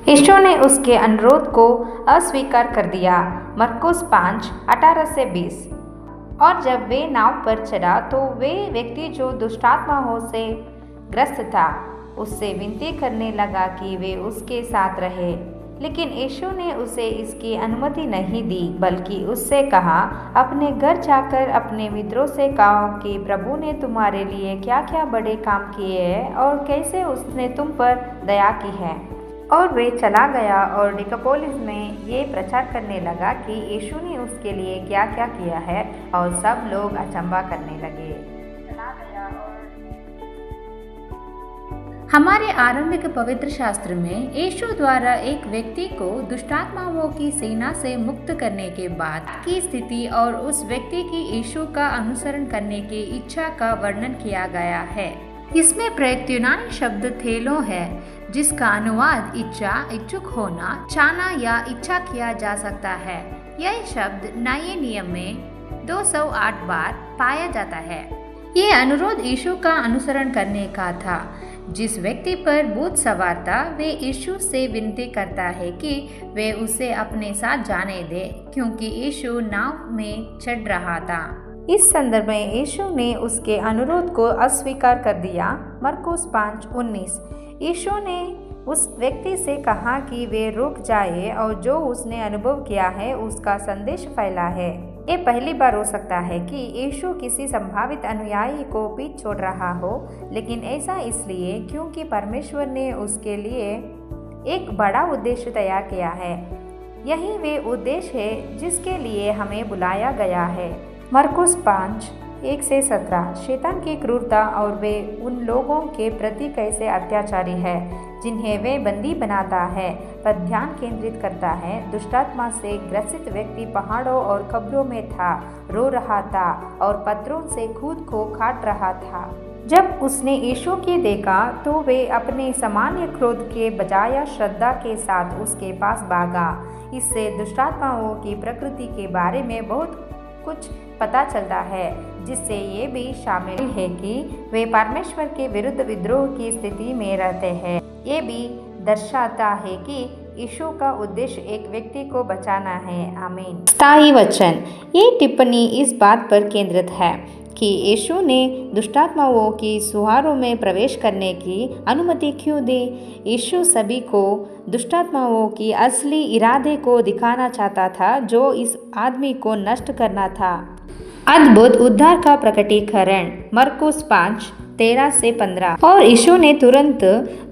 यीशु ने उसके अनुरोध को अस्वीकार कर दिया। मरकुस 5:18-20। और जब वे नाव पर चढ़ा तो वे व्यक्ति जो दुष्टात्माओं से ग्रस्त था उससे विनती करने लगा कि वे उसके साथ रहे, लेकिन यीशु ने उसे इसकी अनुमति नहीं दी, बल्कि उससे कहा, अपने घर जाकर अपने मित्रों से कहो कि प्रभु ने तुम्हारे लिए क्या क्या बड़े काम किए हैं और कैसे उसने तुम पर दया की है। और वे चला गया और डिकापोलिस में ये प्रचार करने लगा कि यीशु ने उसके लिए क्या क्या किया है, और सब लोग अचंभा करने लगे। हमारे आरंभिक पवित्र शास्त्र में यीशु द्वारा एक व्यक्ति को दुष्टात्माओं की सेना से मुक्त करने के बाद की स्थिति और उस व्यक्ति की यीशु का अनुसरण करने की इच्छा का वर्णन किया गया है। इसमें प्रयुक्त यूनानी शब्द थेलो है, जिसका अनुवाद इच्छा, इच्छुक होना, चाहना या इच्छा किया जा सकता है। यह शब्द नए नियम में 208 बार पाया जाता है। ये अनुरोध यीशु का अनुसरण करने का था। जिस व्यक्ति पर भूत सवार था वे यीशु से विनती करता है कि वे उसे अपने साथ जाने दे, क्योंकि यीशु नाव में चढ़ रहा था। इस संदर्भ में यीशु ने उसके अनुरोध को अस्वीकार कर दिया। मरकुस 5:19। यीशु ने उस व्यक्ति से कहा कि वे रुक जाए और जो उसने अनुभव किया है उसका संदेश फैला है। ये पहली बार हो सकता है कि यीशु किसी संभावित अनुयायी को पीछे छोड़ रहा हो, लेकिन ऐसा इसलिए क्योंकि परमेश्वर ने उसके लिए एक बड़ा उद्देश्य तैयार किया है। यही वे उद्देश्य है जिसके लिए हमें बुलाया गया है। मरकुस 5:1-17। शैतान की क्रूरता और वे उन लोगों के प्रति कैसे अत्याचारी है जिन्हें वे बंदी बनाता है पर ध्यान केंद्रित करता है। दुष्टात्मा से ग्रसित व्यक्ति पहाड़ों और कब्रों में था, रो रहा था और पत्थरों से खुद को काट रहा था। जब उसने यीशु को देखा तो वे अपने सामान्य क्रोध के बजाय श्रद्धा के साथ उसके पास भागा। इससे दुष्टात्माओं की प्रकृति के बारे में बहुत कुछ पता चलता है, जिससे ये भी शामिल है कि वे परमेश्वर के विरुद्ध विद्रोह की स्थिति में रहते हैं। ये भी दर्शाता है कि यीशु का उद्देश्य एक व्यक्ति को बचाना है। आमीन। स्थायी वचन। ये टिप्पणी इस बात पर केंद्रित है कि यीशु ने दुष्टात्माओं की सुहारों में प्रवेश करने की अनुमति क्यों दी। यीशु सभी को दुष्टात्माओं की असली इरादे को दिखाना चाहता था, जो इस आदमी को नष्ट करना था। अद्भुत उद्धार का प्रकटीकरण। मरकुस 5:13-15। और यीशु ने तुरंत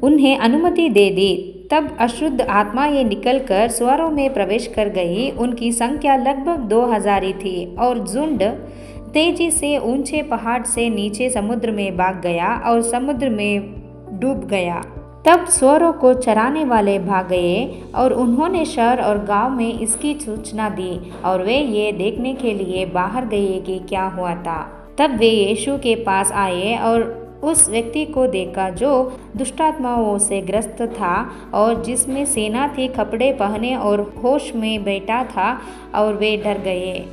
उन्हें अनुमति दे दी। तब अशुद्ध आत्माएं निकलकर स्वर्गों में प्रवेश कर गई। उनकी संख्या लगभग 2000 थी और झुंड तेजी से ऊंचे पहाड़ से नीचे समुद्र में भाग गया और समुद्र में डूब गया। तब सूअरों को चराने वाले भाग गए और उन्होंने शहर और गांव में इसकी सूचना दी और वे ये देखने के लिए बाहर गए कि क्या हुआ था। तब वे यीशु के पास आए और उस व्यक्ति को देखा जो दुष्टात्माओं से ग्रस्त था और जिसमें सेना थी, कपड़े पहने और होश में बैठा था, और वे डर गए।